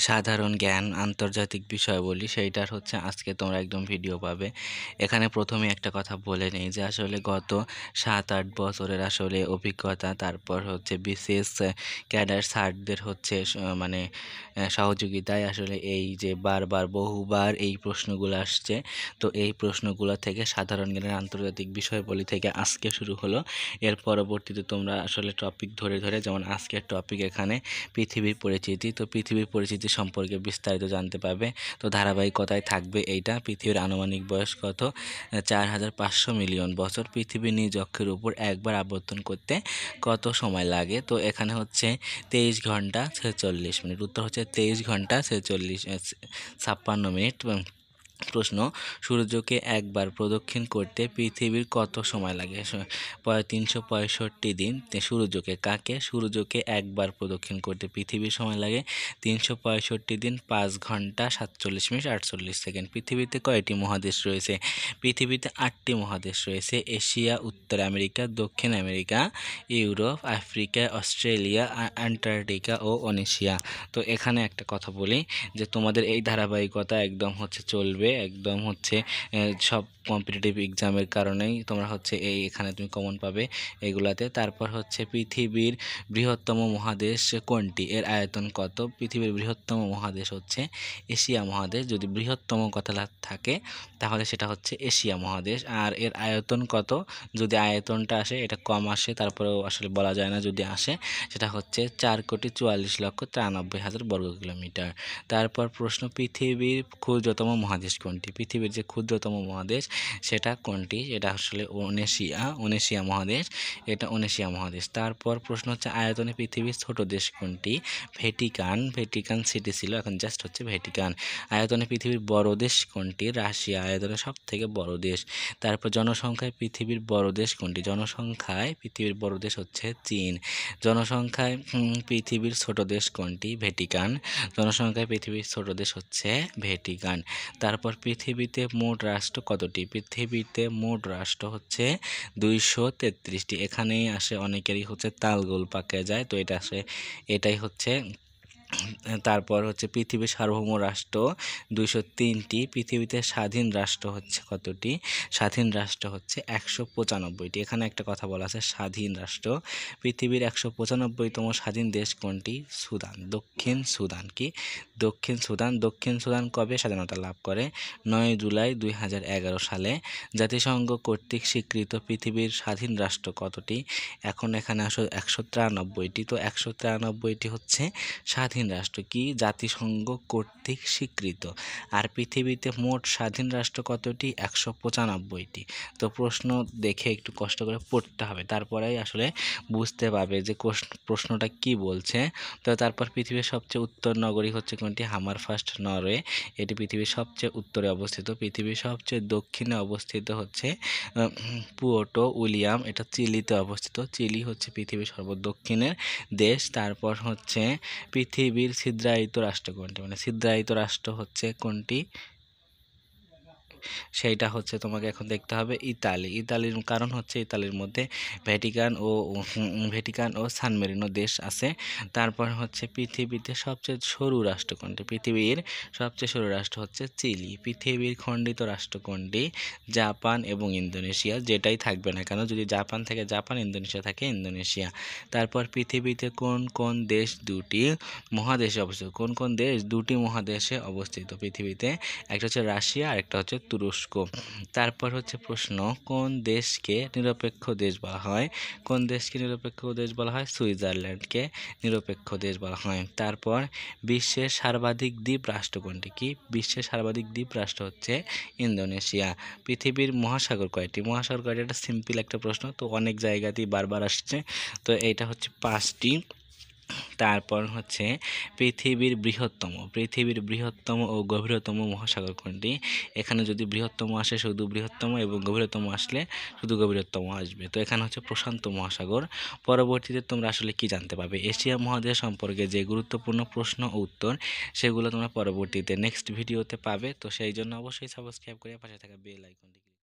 সাধারণ জ্ঞান আন্তর্জাতিক বিষয়াবলী সেইটার হচ্ছে আজকে তোমরা একদম ভিডিও পাবে। এখানে প্রথমে একটা কথা বলে নেই যে আসলে গত 7-8 বছরের আসলে অভিজ্ঞতা, তারপর হচ্ছে বিসিএস ক্যাডার স্যারদের হচ্ছে মানে সহযোগিতায় আসলে এই যে বারবার বহুবার এই প্রশ্নগুলো আসছে। তো এই প্রশ্নগুলো থেকে সাধারণ জ্ঞানের আন্তর্জাতিক বিষয়াবলী থেকে আজকে শুরু হলো। এর পরবর্তীতে তোমরা আসলে টপিক ধরে ধরে, যেমন আজকের টপিক এখানে পৃথিবীর পরিচিতি, তো পৃথিবীর পরিচিতি সম্পর্কে বিস্তারিত জানতে পারবে। তো ধারাবাহিকতায় থাকবে এইটা। পৃথিবীর আনুমানিক বয়স কত? 4,500 মিলিয়ন বছর। পৃথিবী নিজ অক্ষের উপর একবার আবর্তন করতে কত সময় লাগে? তো এখানে হচ্ছে 23 ঘন্টা 46 মিনিট। উত্তর হচ্ছে 23 ঘন্টা 56 মিনিট। প্রশ্ন, সূর্যকে একবার প্রদক্ষিণ করতে পৃথিবীর কত সময় লাগে? 365 দিন। সূর্যকে একবার প্রদক্ষিণ করতে পৃথিবীর সময় লাগে 365 দিন, 5 ঘন্টা 47 মিনিট 48 সেকেন্ড। পৃথিবীতে কয়টি মহাদেশ রয়েছে? পৃথিবীতে 8টি মহাদেশ রয়েছে। এশিয়া, উত্তর আমেরিকা, দক্ষিণ America, Europe, Africa, Australia, Antarctica ও ওশেনিয়া। তো এখানে একটা কথা বলি যে তোমাদের এই ধারাবাহিকতা একদম হচ্ছে চলবে, একদম হচ্ছে সব কম্পিটিটিভ এক্সামের কারণেই তোমরা হচ্ছে এখানে তুমি কমন পাবে এগুলাতে। তারপর হচ্ছে পৃথিবীর বৃহত্তম মহাদেশ কোনটি? এর আয়তন কত? পৃথিবীর বৃহত্তম মহাদেশ হচ্ছে এশিয়া মহাদেশ। যদি বৃহত্তম কথা থাকে তাহলে সেটা হচ্ছে এশিয়া মহাদেশ। আর এর আয়তন কত? যদি আয়তনটা আসে, এটা কম আসে তারপরেও আসলে বলা যায় না, যদি আসে সেটা হচ্ছে 4,44,93,000 বর্গ কিলোমিটার। তারপর প্রশ্ন, পৃথিবীর ক্ষুদ্রতম মহাদেশ কোনটি? পৃথিবীর যে ক্ষুদ্রতম মহাদেশ সেটা কোনটি? এটা আসলে ওশেনিয়া মহাদেশ, এটা ওশেনিয়া মহাদেশ। তারপর প্রশ্ন হচ্ছে, আয়তনে পৃথিবীর ছোট দেশ কোনটি? ভ্যাটিকান সিটি ছিল, এখন জাস্ট হচ্ছে ভ্যাটিকান। আয়তনে পৃথিবীর বড় দেশ কোনটি? রাশিয়া, আয়তনে সব থেকে বড় দেশ। তারপর জনসংখ্যায় পৃথিবীর বড় দেশ কোনটি? জনসংখ্যায় পৃথিবীর বড় দেশ হচ্ছে চীন। জনসংখ্যায় পৃথিবীর ছোট দেশ কোনটি? ভ্যাটিকান। জনসংখ্যায় পৃথিবীর ছোট দেশ হচ্ছে ভ্যাটিকান। তারপর পৃথিবীতে মোট রাষ্ট্র কতটি? পৃথিবীতে মোট রাষ্ট্র হচ্ছে 233টি। এখানেই আসে অনেকেরই হচ্ছে তালগোল পাকে যায়, তো এটাই হচ্ছে। তারপর হচ্ছে পৃথিবীর সার্বভৌম রাষ্ট্র 203টি। পৃথিবীতে স্বাধীন রাষ্ট্র হচ্ছে কতটি? স্বাধীন রাষ্ট্র হচ্ছে 195টি। এখানে একটা কথা বলা আছে, স্বাধীন রাষ্ট্র। পৃথিবীর 195তম স্বাধীন দেশ কোনটি? সুদান, দক্ষিণ সুদান। দক্ষিণ সুদান কবে স্বাধীনতা লাভ করে? 9 জুলাই 2011 সালে। জাতিসংঘ কর্তৃক স্বীকৃত পৃথিবীর স্বাধীন রাষ্ট্র কতটি? এখানে আসলে 193টি। তো 193টি হচ্ছে স্বাধীন রাষ্ট্র কি জাতিসংঘ কর্তৃক স্বীকৃত। আর পৃথিবীতে মোট স্বাধীন রাষ্ট্র কতটি? 195টি। তো প্রশ্ন দেখে একটু কষ্ট করে পড়তে হবে, তারপরেই আসলে বুঝতে পারবে যে প্রশ্নটা কি বলছে। তো তারপর পৃথিবীর সবচেয়ে উত্তর নগরী হচ্ছে কোনটি? হামারফাস্ট, নরওয়ে। এটি পৃথিবীর সবচেয়ে উত্তরে অবস্থিত। পৃথিবীর সবচেয়ে দক্ষিণে অবস্থিত হচ্ছে পুয়ের্টো উইলিয়াম, এটা চিলিতে অবস্থিত। চিলি হচ্ছে পৃথিবীর সর্বদক্ষিণের দেশ। তারপর হচ্ছে পৃথিবীর ছিদ্রায়িত রাষ্ট্র কোনটি? মানে ছিদ্রায়িত রাষ্ট্র হচ্ছে কোনটি? সেইটা হচ্ছে তোমাকে এখন দেখতে হবে ইতালির কারণ হচ্ছে ইতালির মধ্যে ভ্যাটিকান ও সান মেরিনো দেশ আছে। তারপর হচ্ছে পৃথিবীতে সবচেয়ে সরু রাষ্ট্র কোনটি? পৃথিবীর সবচেয়ে সরু রাষ্ট্র হচ্ছে চিলি। পৃথিবীর খণ্ডিত রাষ্ট্র কোনটি? জাপান এবং ইন্দোনেশিয়া। যেটাই থাকবে না কেন, যদি জাপান থাকে জাপান, ইন্দোনেশিয়া থাকে ইন্দোনেশিয়া। তারপর পৃথিবীতে কোন কোন দেশ দুটি মহাদেশে অবস্থিত? কোন কোন দেশ দুটি মহাদেশে অবস্থিত পৃথিবীতে? একটা হচ্ছে রাশিয়া আর একটা হচ্ছে তুরস্ক। তারপর হচ্ছে প্রশ্ন, কোন দেশকে নিরপেক্ষ দেশ বলা হয়? কোন দেশকে নিরপেক্ষ দেশ বলা হয়? সুইজারল্যান্ডকে নিরপেক্ষ দেশ বলা হয়। তারপর বিশ্বের সর্বাধিক দ্বীপ রাষ্ট্র কোনটি? বিশ্বের সর্বাধিক দ্বীপ রাষ্ট্র হচ্ছে ইন্দোনেশিয়া। পৃথিবীর মহাসাগর কয়টি? এটা সিম্পল একটা প্রশ্ন, তো অনেক জায়গাতেই বারবার আসছে, তো এইটা হচ্ছে 5টি। তারপর হচ্ছে পৃথিবীর বৃহত্তম ও গভীরতম মহাসাগর কোনটি? এখানে যদি বৃহত্তম আসে শুধু বৃহত্তম, এবং গভীরতম আসলে শুধু গভীরতম আসবে। তো এখানে হচ্ছে প্রশান্ত মহাসাগর। পরবর্তীতে তোমরা আসলে কি জানতে পারবে? এশিয়া মহাদেশ সম্পর্কে যে গুরুত্বপূর্ণ প্রশ্ন ও উত্তর সেগুলো তোমরা পরবর্তীতে নেক্সট ভিডিওতে পাবে। তো সেই জন্য অবশ্যই সাবস্ক্রাইব করে পাশে থাকা বেল আইকনটি